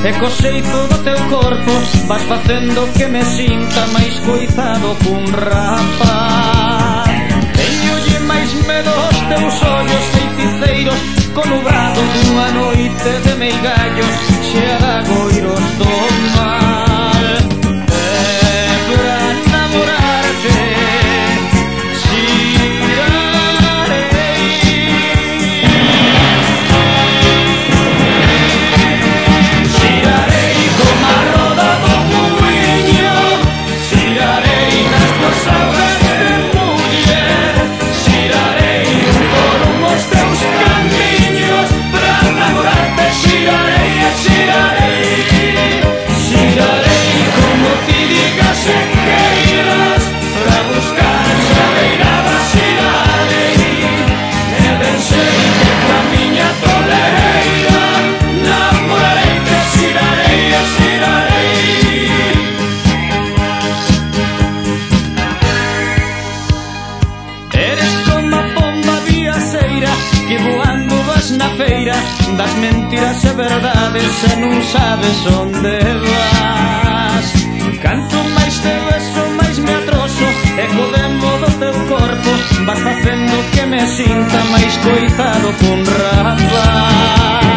E co xeito do teu corpo vas facendo que me sinta máis coitado cun rapaz. Teñolle máis medo aos teus ollos feiticeiros con o brado dunha noite de meigallos chea de agoiros do mal. Pra namorarte das mentiras e verdades e non sabes onde vas. Canto máis te beso, máis me atroso e co demo do teu corpo vas facendo que me sinta máis coitado cun rapaz.